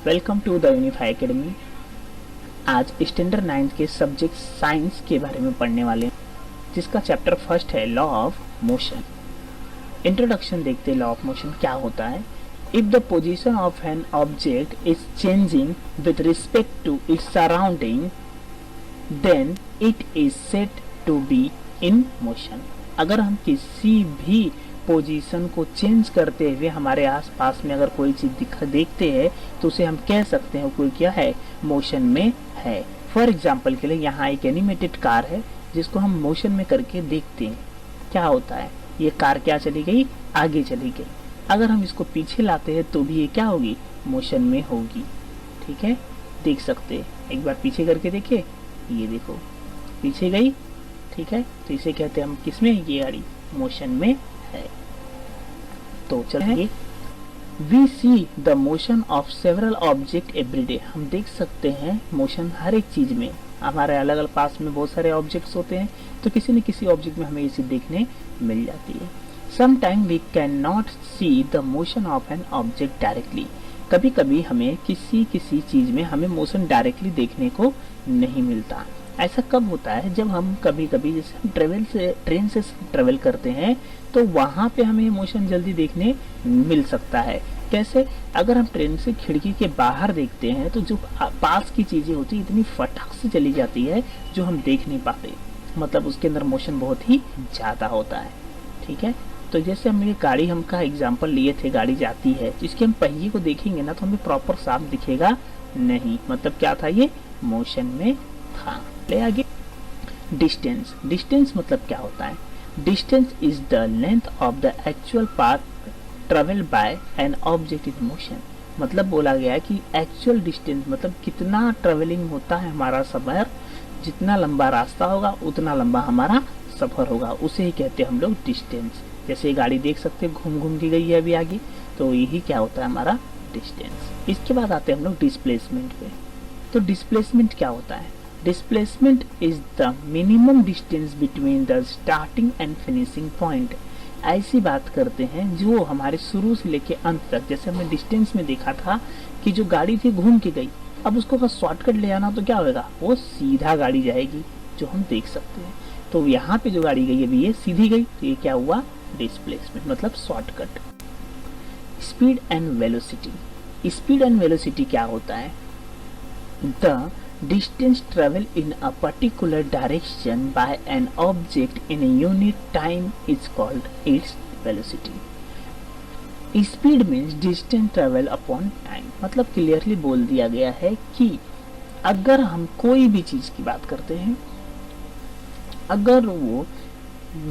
Welcome to the Unify academy. आज standard 9 के subject science के बारे में पढ़ने वाले हैं, जिसका चैप्टर फर्स्ट है लॉ ऑफ मोशन। इंट्रोडक्शन देखते लॉ ऑफ मोशन क्या होता है। If the position of an object is changing with respect to its surrounding then it is said to be in motion. अगर हम किसी भी पोजीशन को चेंज करते हुए हमारे आसपास में अगर कोई चीज देखते हैं तो उसे हम कह सकते हैं कोई क्या है, मोशन में है। फॉर एग्जाम्पल के लिए यहाँ एक एनिमेटेड कार है जिसको हम मोशन में करके देखते हैं। क्या होता है, ये कार क्या चली गई, आगे चली गई। अगर हम इसको पीछे लाते हैं तो भी ये क्या होगी, मोशन में होगी। ठीक है, देख सकते हैं, एक बार पीछे करके देखिए, ये देखो पीछे गई। ठीक है, तो इसे कहते हैं हम किसमें, ये गाड़ी मोशन में है। तो चलिए, we see the motion of several object every day. हम देख सकते हैं मोशन हर एक चीज में। हमारे अलग अलग पास में बहुत सारे ऑब्जेक्ट्स होते हैं, तो किसी न किसी ऑब्जेक्ट में हमें ये चीज देखने मिल जाती है। Sometime we can not see the motion of an object directly. कभी कभी हमें किसी चीज में हमें मोशन डायरेक्टली देखने को नहीं मिलता। ऐसा कब होता है, जब हम कभी कभी जैसे हम ट्रेन से ट्रेवल करते हैं तो वहां पे हमें मोशन जल्दी देखने मिल सकता है। कैसे, अगर हम ट्रेन से खिड़की के बाहर देखते हैं तो जो पास की चीजें होती है इतनी फटाक से चली जाती है जो हम देख नहीं पाते, मतलब उसके अंदर मोशन बहुत ही ज्यादा होता है। ठीक है, तो जैसे हम ये गाड़ी हम का एग्जाम्पल लिए थे, गाड़ी जाती है तो इसके हम पहिए को देखेंगे ना तो हमें प्रॉपर साफ दिखेगा नहीं, मतलब क्या था, ये मोशन में था। ले आगे, डिस्टेंस। डिस्टेंस मतलब क्या होता है, distance is the length of the actual path travel by an object in motion. मतलब बोला गया है कि एक्चुअल डिस्टेंस मतलब कितना ट्रेवलिंग होता है हमारा सफर, जितना लंबा रास्ता होगा उतना लंबा हमारा सफर होगा, उसे ही कहते हैं हम लोग डिस्टेंस। जैसे गाड़ी देख सकते हैं घूम घूम के गई है अभी आगे, तो यही क्या होता है हमारा डिस्टेंस। इसके बाद आते हैं हम लोग डिस्प्लेसमेंट पे। तो डिस्प्लेसमेंट क्या होता है, displacement is the minimum distance between the starting and finishing point. ऐसी बात करते हैं जो हमारे शुरू से लेके अंत तक, जैसे हमने डिस्टेंस में देखा था कि जो गाड़ी थी घूम के गई, अब उसको अगर शॉर्टकट ले आना तो क्या होगा, वो सीधा गाड़ी जाएगी, जो हम देख सकते हैं। तो यहाँ पे जो गाड़ी गई अभी ये सीधी गई, तो ये क्या हुआ, डिस्प्लेसमेंट मतलब shortcut. Speed and velocity. Speed and velocity क्या होता है, the distance travel in a particular direction by an object in a unit time is called its velocity. Speed means distance travel upon time। मतलब clearly बोल दिया गया है कि अगर हम कोई भी चीज की बात करते हैं, अगर वो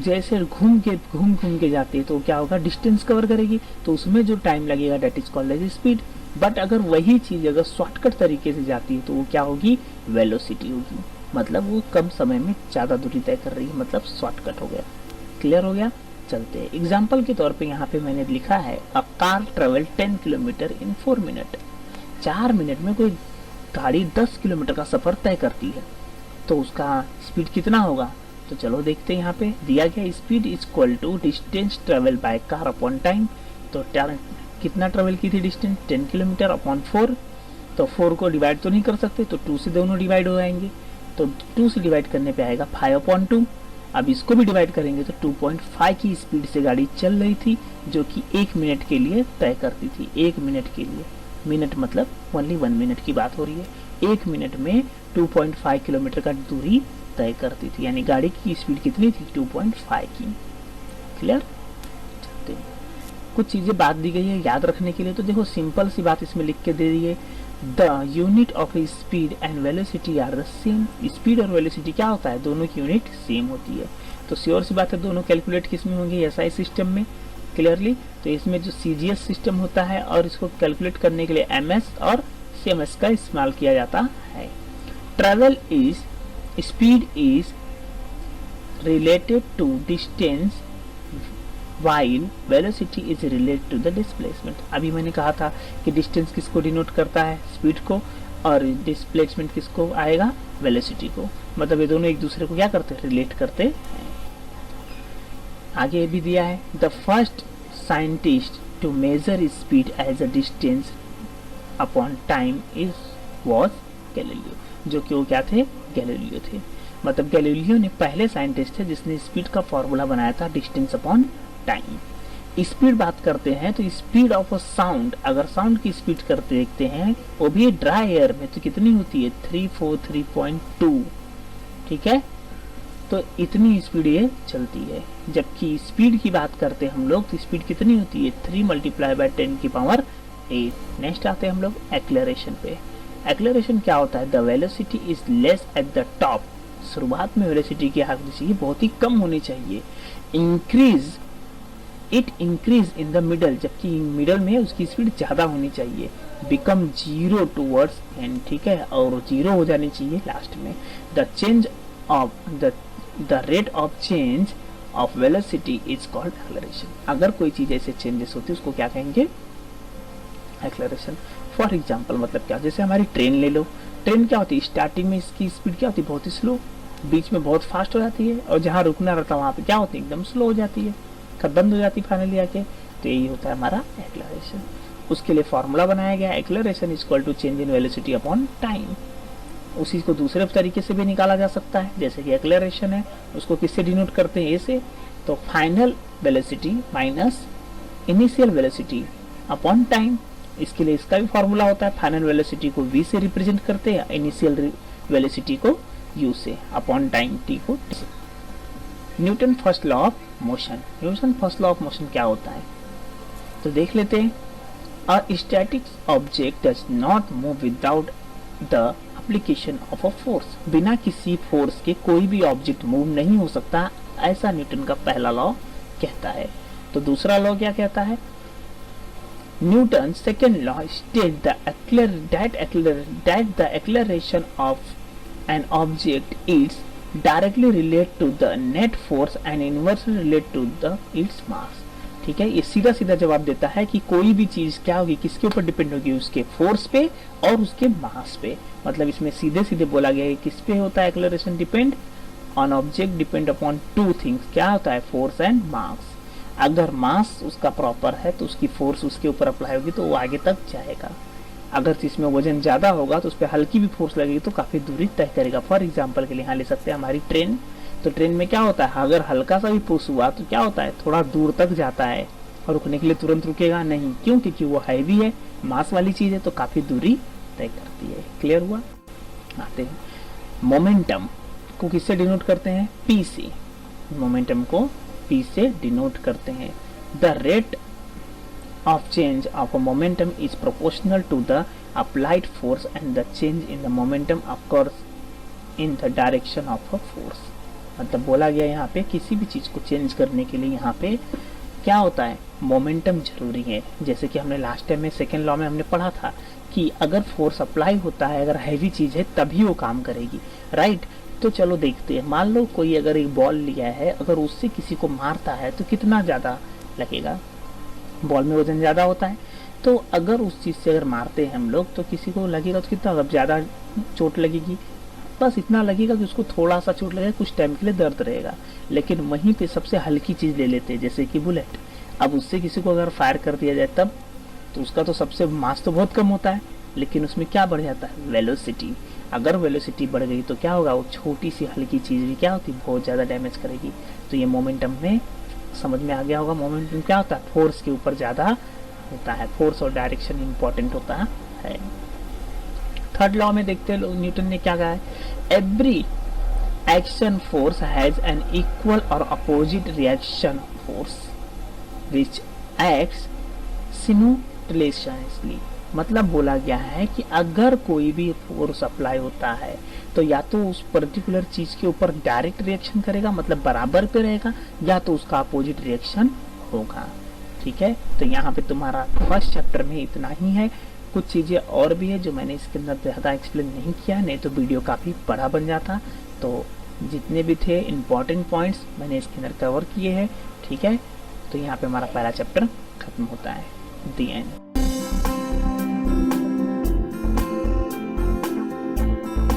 जैसे घूम घूम के जाती है तो क्या होगा, डिस्टेंस कवर करेगी, तो उसमें जो टाइम लगेगा that is called as speed. But अगर वही चीज अगर शॉर्टकट तरीके से जाती है तो वो क्या होगी, वेलोसिटी होगी। मतलब वो कम समय में ज्यादा दूरी तय कर रही है, मतलब शॉर्टकट हो गया। क्लियर हो गया, चलते हैं एग्जाम्पल के तौर पे। यहाँ पे मैंने लिखा है a car travel 10 kilometre in 4 minute. 4 minute में कोई गाड़ी 10 किलोमीटर का सफर तय करती है, तो उसका स्पीड कितना होगा, तो चलो देखते हैं। यहाँ पे दिया गया speed is equal to distance travel by car upon time. तो कितना ट्रेवल की थी डिस्टेंस, 10 किलोमीटर अपॉन 4। तो 4 को डिवाइड तो नहीं कर सकते, तो 2 से दोनों डिवाइड हो जाएंगे, तो 2 से डिवाइड करने पे आएगा 5/2। अब इसको भी डिवाइड करेंगे तो 2.5 की स्पीड से गाड़ी चल रही थी, जो कि 1 मिनट के लिए तय करती थी। 1 मिनट के लिए, मिनट मतलब ओनली 1 मिनट की बात हो रही है। 1 मिनट में 2.5 किलोमीटर का दूरी तय करती थी, यानी गाड़ी की स्पीड कितनी थी, 2.5 की। क्लियर, कुछ चीजें बात दी गई है याद रखने के लिए, तो देखो सिंपल सी बात इसमें लिख के दे दी है, the unit of speed and velocity are the same. Speed और वेलोसिटी क्या होता है, दोनों की यूनिट सेम होती है। तो श्योर सी बात है दोनों कैलकुलेट किस में होंगे, एसआई सिस्टम में। क्लियरली, तो इसमें जो सीजीएस सिस्टम होता है और इसको कैलकुलेट करने के लिए एमएस और सीएमएस का इस्तेमाल किया जाता है। Travel is, speed is related to distance while velocity is related to the displacement। अभी मैंने कहा था कि डिस्टेंस किसको डिनोट करता है, स्पीड को, और डिस्प्लेसमेंट किसको आएगा, वेलोसिटी को। मतलब ये दोनों एक दूसरे को क्या करते हैं, रिलेट करते हैं। आगे ये भी दिया है, the first scientist to measure speed as a distance upon time is was Galileo, जो कि वो क्या थे, गैलीलियो थे। मतलब गैलीलियो ने पहले साइंटिस्ट थे जिसने स्पीड का फॉर्मूला बनाया था डिस्टेंस अपॉन टाइम। स्पीड बात करते हैं तो स्पीड ऑफ अ साउंड, अगर साउंड की स्पीड करते देखते हैं वो भी ड्राई एयर में तो कितनी होती है 343.2, ठीक है, तो इतनी स्पीड ये चलती है। जबकि स्पीड की बात करते हैं हम लोग तो स्पीड कितनी होती है 3 × 10⁸। नेक्स्ट आते हैं हम लोग एक्लेरेशन पे। एक्लेरेशन क्या होता है, the velocity is less at the top, शुरुआत में वेलोसिटी की चाहिए बहुत ही कम होनी चाहिए। It increase in the middle, जबकि मिडल में उसकी स्पीड ज्यादा होनी चाहिए। बिकम जीरो टूवर्ड्स एंड, ठीक है, और जीरो हो जानी चाहिए लास्ट में। The change of the rate of change of velocity is called acceleration. अगर कोई चीज ऐसे चेंजेस होती है उसको क्या कहेंगे, एक्लेरेशन। फॉर एग्जाम्पल मतलब क्या, जैसे हमारी ट्रेन ले लो, ट्रेन क्या होती है, स्टार्टिंग में इसकी स्पीड क्या होती है, बहुत ही स्लो, बीच में बहुत फास्ट हो जाती है, और जहाँ रुकना रहता है वहाँ पे क्या होती है, एकदम स्लो हो जाती है, कब बंद हो जाती है फाइनली आके। तो यही होता है हमारा एक्लेरेशन। उसके लिए फॉर्मूला बनाया गया, acceleration is equal to change in velocity upon time. उसी को दूसरे तरीके से भी निकाला जा सकता है, जैसे कि एक्लेरेशन है उसको किससे डिनोट करते हैं, ए से, तो final velocity minus initial velocity upon time. इसके लिए इसका भी फॉर्मूला होता है, फाइनल वेलोसिटी को v से रिप्रेजेंट करते हैं, इनिशियल वेलोसिटी को u से, अपॉन टाइम t को t से। Newton first law of motion. Newton first law of motion क्या होता है तो देख लेते हैं। A static object does not move without the application of a force. बिना किसी फोर्स के कोई भी ऑब्जेक्ट मूव नहीं हो सकता, ऐसा न्यूटन का पहला लॉ कहता है। तो दूसरा लॉ क्या कहता है, Newton second law state that the acceleration of an object is directly related to the net force and inversely related to its mass। ठीक है, ये सीधा सीधा जवाब देता है कि कोई भी चीज क्या होगी, किसके ऊपर डिपेंड होगी, उसके फोर्स पे और उसके मास पे। मतलब इसमें सीधे सीधे बोला गया है किस पे होता है acceleration, depend on object depend upon two things. क्या होता है, फोर्स एंड मास। अगर मास उसका प्रॉपर है तो उसकी फोर्स उसके ऊपर अप्लाई होगी तो वो आगे तक जाएगा। अगर इसमें वजन ज्यादा होगा तो उस पर हल्की भी फोर्स लगेगी तो काफी दूरी तय करेगा। फॉर एग्जांपल के लिए यहाँ ले सकते हैं हमारी ट्रेन, तो ट्रेन में क्या होता है, अगर हल्का सा भी पुश हुआ तो क्या होता है, थोड़ा दूर तक जाता है और रुकने के लिए तुरंत रुकेगा नहीं, क्यों, क्योंकि वो हैवी है, मास वाली चीज है, तो काफी दूरी तय करती है। क्लियर हुआ। आते हैं मोमेंटम को किससे डिनोट करते हैं, पी से। मोमेंटम को P से डिनोट करते हैं। The rate of change of a momentum is proportional to the applied force and the change in the momentum occurs in the direction of a force. मतलब बोला गया यहाँ पे किसी भी चीज को चेंज करने के लिए यहाँ पे क्या होता है, मोमेंटम जरूरी है। जैसे कि हमने लास्ट टाइम में सेकेंड लॉ में हमने पढ़ा था कि अगर फोर्स अप्लाई होता है, अगर हैवी चीज है तभी वो काम करेगी, राइट। तो चलो देखते हैं, मान लो कोई अगर एक बॉल लिया है, अगर उससे किसी को मारता है तो कितना ज्यादा लगेगा, बॉल में वजन ज्यादा होता है, तो अगर उस चीज से अगर मारते हैं हम लोग तो किसी को लगेगा तो कितना ज्यादा चोट लगेगी, बस इतना लगेगा कि उसको थोड़ा सा चोट लगेगा, कुछ टाइम के लिए दर्द रहेगा। लेकिन वहीं पे सबसे हल्की चीज ले लेते हैं जैसे कि बुलेट, अब उससे किसी को अगर फायर कर दिया जाए तब तो उसका तो सबसे मास तो बहुत कम होता है, लेकिन उसमें क्या बढ़ जाता है, वेलोसिटी। अगर वेलोसिटी बढ़ गई तो क्या होगा, वो छोटी सी हल्की चीज भी क्या होती है, बहुत ज्यादा डैमेज करेगी। तो ये मोमेंटम में समझ में आ गया होगा, मोमेंटम क्या होता है, फोर्स के ऊपर ज्यादा होता है, फोर्स और डायरेक्शन इंपॉर्टेंट होता है। थर्ड लॉ में देखते हैं न्यूटन ने क्या कहा है, every action force has an equal और opposite reaction force which acts simultaneously. मतलब बोला गया है कि अगर कोई भी फोर्स अप्लाई होता है तो या तो उस पर्टिकुलर चीज के ऊपर डायरेक्ट रिएक्शन करेगा, मतलब बराबर पे रहेगा, या तो उसका अपोजिट रिएक्शन होगा। ठीक है, तो यहाँ पे तुम्हारा फर्स्ट चैप्टर में इतना ही है। कुछ चीजें और भी है जो मैंने इसके अंदर ज्यादा एक्सप्लेन नहीं किया, नहीं तो वीडियो काफी बड़ा बन जाता। तो जितने भी थे इम्पोर्टेंट पॉइंट्स मैंने इसके अंदर कवर किए हैं। ठीक है, तो यहाँ पे हमारा पहला चैप्टर खत्म होता है, द एंड।